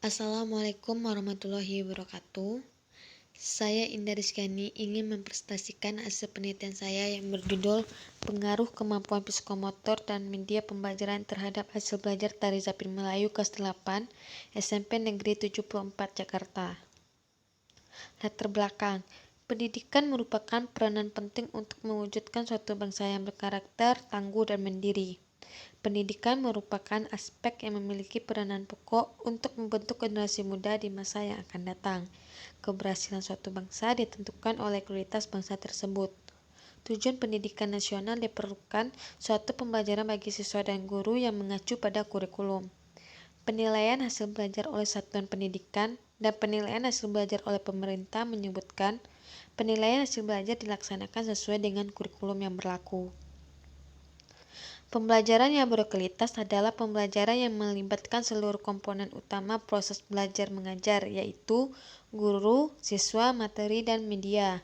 Assalamualaikum warahmatullahi wabarakatuh. Saya Indah Rizkyani ingin mempresentasikan hasil penelitian saya yang berjudul Pengaruh Kemampuan Psikomotor dan Media Pembelajaran terhadap Hasil Belajar Tari Zapin Melayu kelas 8 SMP Negeri 74 Jakarta. Latar belakang. Pendidikan merupakan peranan penting untuk mewujudkan suatu bangsa yang berkarakter, tangguh, dan mandiri. Pendidikan merupakan aspek yang memiliki peranan pokok untuk membentuk generasi muda di masa yang akan datang. Keberhasilan suatu bangsa ditentukan oleh kualitas bangsa tersebut. Tujuan pendidikan nasional diperlukan suatu pembelajaran bagi siswa dan guru yang mengacu pada kurikulum. Penilaian hasil belajar oleh satuan pendidikan dan penilaian hasil belajar oleh pemerintah menyebutkan penilaian hasil belajar dilaksanakan sesuai dengan kurikulum yang berlaku. Pembelajaran yang berkualitas adalah pembelajaran yang melibatkan seluruh komponen utama proses belajar mengajar, yaitu guru, siswa, materi, dan media.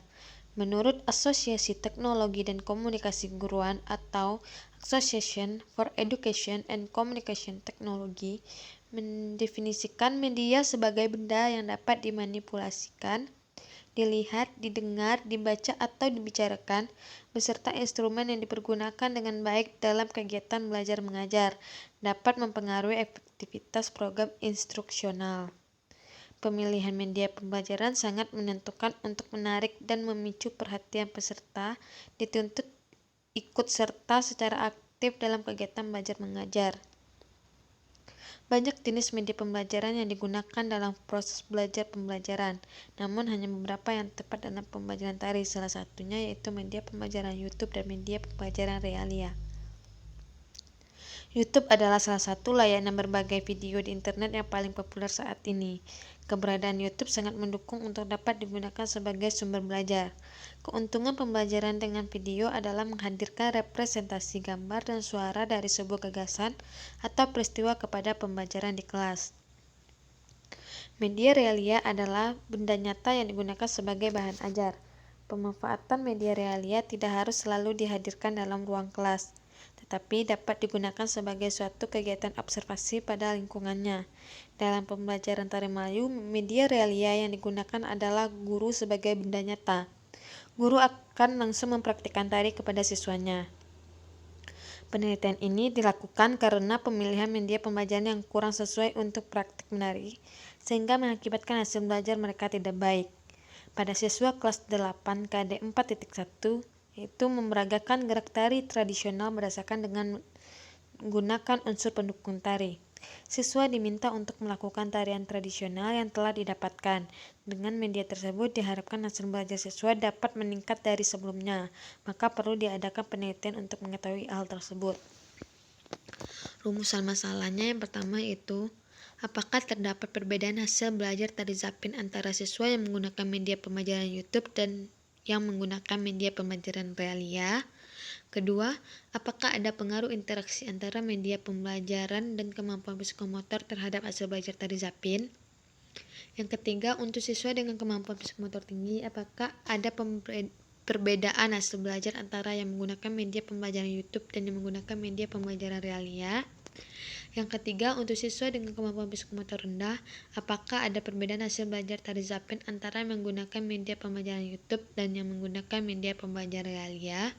Menurut Asosiasi Teknologi dan Komunikasi Guruan atau Association for Education and Communication Technology mendefinisikan media sebagai benda yang dapat dimanipulasikan, dilihat, didengar, dibaca, atau dibicarakan, beserta instrumen yang dipergunakan dengan baik dalam kegiatan belajar mengajar, dapat mempengaruhi efektivitas program instruksional. Pemilihan media pembelajaran sangat menentukan untuk menarik dan memicu perhatian peserta, dituntut ikut serta secara aktif dalam kegiatan belajar mengajar. Banyak jenis media pembelajaran yang digunakan dalam proses belajar pembelajaran, namun hanya beberapa yang tepat dalam pembelajaran tari, salah satunya yaitu media pembelajaran YouTube dan media pembelajaran realia. YouTube adalah salah satu layanan berbagai video di internet yang paling populer saat ini. Keberadaan YouTube sangat mendukung untuk dapat digunakan sebagai sumber belajar. Keuntungan pembelajaran dengan video adalah menghadirkan representasi gambar dan suara dari sebuah gagasan atau peristiwa kepada pembelajaran di kelas. Media realia adalah benda nyata yang digunakan sebagai bahan ajar. Pemanfaatan media realia tidak harus selalu dihadirkan dalam ruang kelas, tetapi dapat digunakan sebagai suatu kegiatan observasi pada lingkungannya. Dalam pembelajaran tari Melayu, media realia yang digunakan adalah guru sebagai benda nyata. Guru akan langsung mempraktikkan tari kepada siswanya. Penelitian ini dilakukan karena pemilihan media pembelajaran yang kurang sesuai untuk praktik menari, sehingga mengakibatkan hasil belajar mereka tidak baik. Pada siswa kelas 8 KD 4.1, yaitu memeragakan gerak tari tradisional berdasarkan dengan menggunakan unsur pendukung tari. Siswa diminta untuk melakukan tarian tradisional yang telah didapatkan. Dengan media tersebut diharapkan hasil belajar siswa dapat meningkat dari sebelumnya, maka perlu diadakan penelitian untuk mengetahui hal tersebut. Rumusan masalahnya yang pertama yaitu apakah terdapat perbedaan hasil belajar tari Zapin antara siswa yang menggunakan media pembelajaran YouTube dan yang menggunakan media pembelajaran realia? Kedua, apakah ada pengaruh interaksi antara media pembelajaran dan kemampuan psikomotor terhadap hasil belajar tari Zapin? Yang ketiga, untuk siswa dengan kemampuan psikomotor tinggi, apakah ada perbedaan hasil belajar antara yang menggunakan media pembelajaran YouTube dan yang menggunakan media pembelajaran realia? Yang ketiga, untuk siswa dengan kemampuan psikomotor rendah, apakah ada perbedaan hasil belajar tari Zapin antara yang menggunakan media pembelajaran YouTube dan yang menggunakan media pembelajaran realia?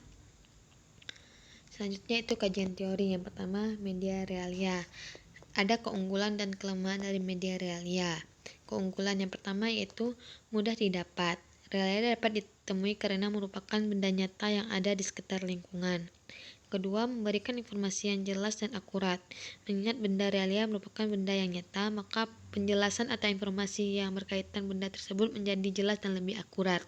Selanjutnya itu kajian teori. Yang pertama, media realia. Ada keunggulan dan kelemahan dari media realia. Keunggulan yang pertama yaitu mudah didapat. Realia dapat ditemui karena merupakan benda nyata yang ada di sekitar lingkungan. Kedua, memberikan informasi yang jelas dan akurat. Mengingat benda realia merupakan benda yang nyata, maka penjelasan atau informasi yang berkaitan benda tersebut menjadi jelas dan lebih akurat.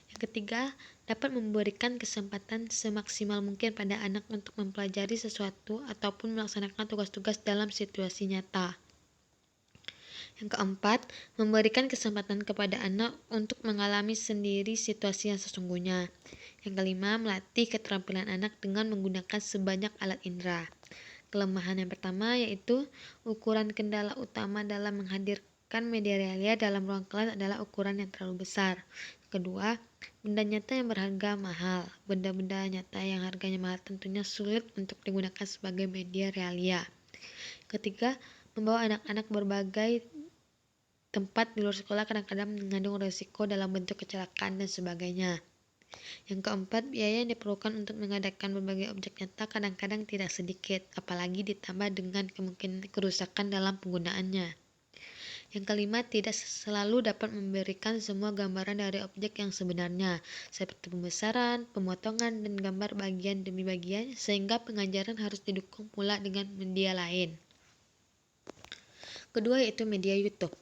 Yang ketiga, dapat memberikan kesempatan semaksimal mungkin pada anak untuk mempelajari sesuatu ataupun melaksanakan tugas-tugas dalam situasi nyata. Yang keempat, memberikan kesempatan kepada anak untuk mengalami sendiri situasi yang sesungguhnya. Yang kelima, melatih keterampilan anak dengan menggunakan sebanyak alat indera. Kelemahan yang pertama yaitu ukuran kendala utama dalam menghadirkan media realia dalam ruang kelas adalah ukuran yang terlalu besar. Kedua, benda nyata yang berharga mahal. Benda-benda nyata yang harganya mahal tentunya sulit untuk digunakan sebagai media realia. Ketiga, Membawa anak-anak berbagai tempat di luar sekolah kadang-kadang mengandung risiko dalam bentuk kecelakaan dan sebagainya. Yang keempat, biaya yang diperlukan untuk mengadakan berbagai objek nyata kadang-kadang tidak sedikit, apalagi ditambah dengan kemungkinan kerusakan dalam penggunaannya. Yang kelima, tidak selalu dapat memberikan semua gambaran dari objek yang sebenarnya, seperti pembesaran, pemotongan, dan gambar bagian demi bagian, sehingga pengajaran harus didukung pula dengan media lain. Kedua yaitu media YouTube.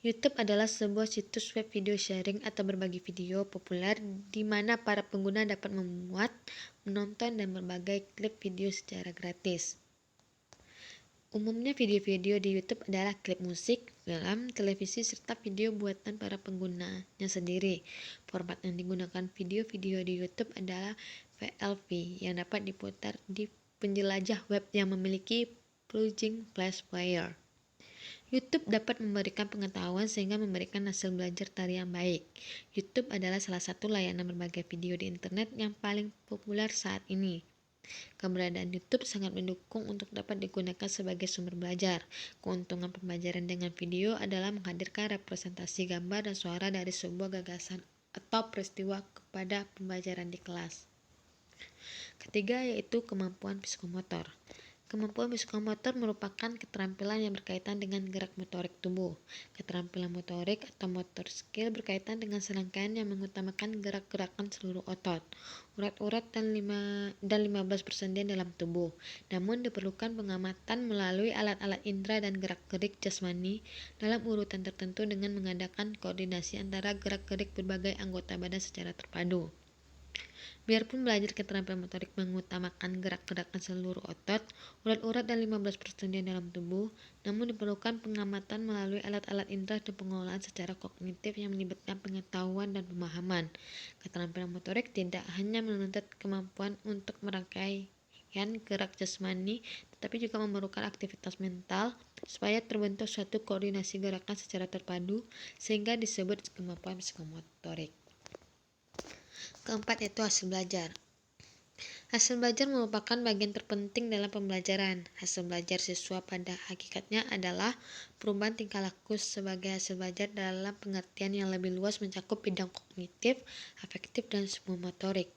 YouTube adalah sebuah situs web video sharing atau berbagi video populer di mana para pengguna dapat memuat, menonton, dan berbagai klip video secara gratis. Umumnya video-video di YouTube adalah klip musik, film, televisi, serta video buatan para penggunanya sendiri. Format yang digunakan video-video di YouTube adalah VLV yang dapat diputar di penjelajah web yang memiliki plugin Flash Player. YouTube dapat memberikan pengetahuan sehingga memberikan hasil belajar tari yang baik. YouTube adalah salah satu layanan berbagai video di internet yang paling populer saat ini. Keberadaan YouTube sangat mendukung untuk dapat digunakan sebagai sumber belajar. Keuntungan pembelajaran dengan video adalah menghadirkan representasi gambar dan suara dari sebuah gagasan atau peristiwa kepada pembelajaran di kelas. Ketiga yaitu kemampuan psikomotor. Kemampuan psikomotor merupakan keterampilan yang berkaitan dengan gerak motorik tubuh. Keterampilan motorik atau motor skill berkaitan dengan serangkaian yang mengutamakan gerak-gerakan seluruh otot, urat-urat dan 15 persendian dalam tubuh. Namun diperlukan pengamatan melalui alat-alat indera dan gerak-gerik jasmani dalam urutan tertentu dengan mengadakan koordinasi antara gerak-gerik berbagai anggota badan secara terpadu. Biarpun belajar keterampilan motorik mengutamakan gerak-gerakan seluruh otot, urat-urat dan 15 persendian dalam tubuh, namun diperlukan pengamatan melalui alat-alat indera dan pengolahan secara kognitif yang melibatkan pengetahuan dan pemahaman. Keterampilan motorik tidak hanya menuntut kemampuan untuk merangkaian gerak jasmani, tetapi juga memerlukan aktivitas mental supaya terbentuk suatu koordinasi gerakan secara terpadu, sehingga disebut kemampuan psikomotorik. Keempat yaitu hasil belajar. Hasil belajar merupakan bagian terpenting dalam pembelajaran. Hasil belajar siswa pada hakikatnya adalah perubahan tingkah laku sebagai hasil belajar dalam pengertian yang lebih luas mencakup bidang kognitif, afektif, dan semua motorik.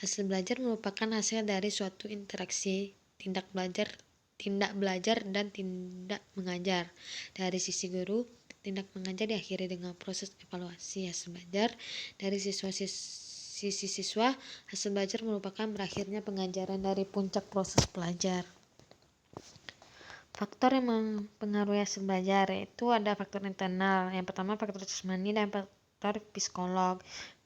Hasil belajar merupakan hasil dari suatu interaksi tindak belajar dan tindak mengajar. Dari sisi guru, tindak mengajar diakhiri dengan proses evaluasi hasil belajar. Dari sisi siswa, hasil belajar merupakan berakhirnya pengajaran dari puncak proses belajar. Faktor yang mempengaruhi hasil belajar yaitu ada faktor internal. Yang pertama faktor jasmani dan faktor psikolog.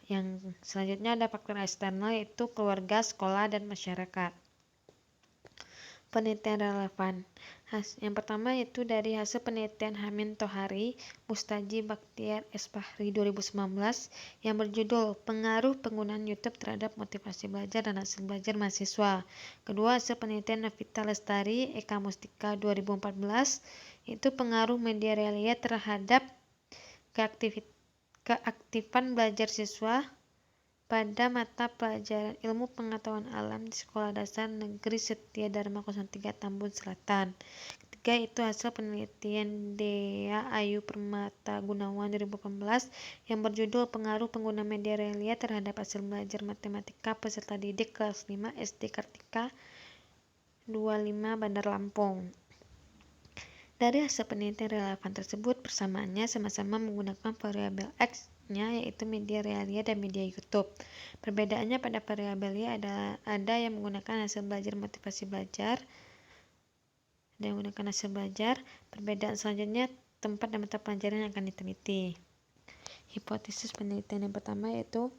Yang selanjutnya ada faktor eksternal yaitu keluarga, sekolah, dan masyarakat. Penelitian relevan. Yang pertama yaitu dari hasil penelitian Hamin Tohari, Mustaji Bakhtiar Esfahri 2019 yang berjudul Pengaruh Penggunaan YouTube Terhadap Motivasi Belajar dan Hasil Belajar Mahasiswa. Kedua, hasil penelitian Navita Lestari, Eka Mustika 2014 yaitu pengaruh media realia terhadap keaktifan belajar siswa pada mata pelajaran ilmu pengetahuan alam di Sekolah Dasar Negeri Setia Dharma 03 Tambun Selatan. Ketiga itu hasil penelitian Dea Ayu Permata Gunawan 2018 yang berjudul Pengaruh Pengguna Media Realia Terhadap Hasil Belajar Matematika Peserta Didik Kelas 5 SD Kartika 25 Bandar Lampung. Dari hasil penelitian relevan tersebut, persamaannya sama-sama menggunakan variabel X yaitu media realia dan media YouTube. Perbedaannya pada variabel Y ada yang menggunakan hasil belajar motivasi belajar dan menggunakan hasil belajar. Perbedaan selanjutnya tempat dan mata pelajaran yang akan diteliti. Hipotesis penelitian yang pertama yaitu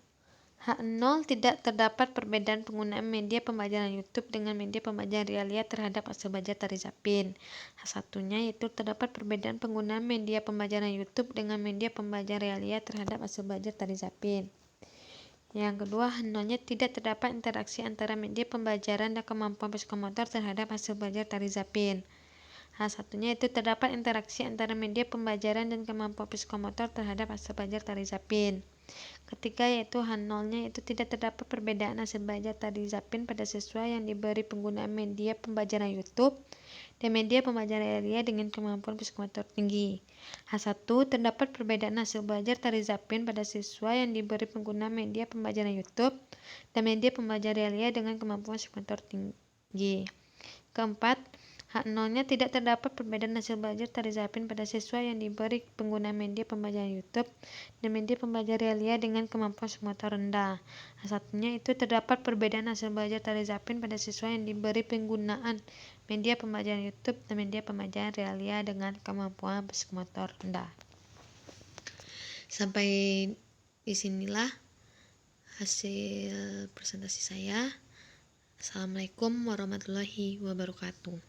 H0 tidak terdapat perbedaan penggunaan media pembelajaran YouTube dengan media pembelajaran realia terhadap hasil belajar tari zapin. H1-nya yaitu terdapat perbedaan penggunaan media pembelajaran YouTube dengan media pembelajaran realia terhadap hasil belajar tari zapin. Yang kedua, H0-nya tidak terdapat interaksi antara media pembelajaran dan kemampuan psikomotor terhadap hasil belajar tari zapin. H1-nya itu terdapat interaksi antara media pembelajaran dan kemampuan psikomotor terhadap hasil belajar tari zapin. Ketiga yaitu H0-nya itu tidak terdapat perbedaan hasil belajar tari zapin pada siswa yang diberi penggunaan media pembelajaran YouTube dan media pembelajaran realia dengan kemampuan psikomotor tinggi. H1. Terdapat perbedaan hasil belajar tari Zapin pada siswa yang diberi pengguna media pembelajaran YouTube dan media pembelajaran realia dengan kemampuan psikomotor tinggi. Keempat, H0-nya tidak terdapat perbedaan hasil belajar tari Zapin pada siswa yang diberi pengguna media pembelajaran YouTube dan media pembelajaran realia dengan kemampuan psikomotor rendah. H1-nya itu terdapat perbedaan hasil belajar tari Zapin pada siswa yang diberi penggunaan media pembelajaran YouTube dan media pembelajaran realia dengan kemampuan psikomotor rendah. Sampai disinilah hasil presentasi saya. Assalamualaikum warahmatullahi wabarakatuh.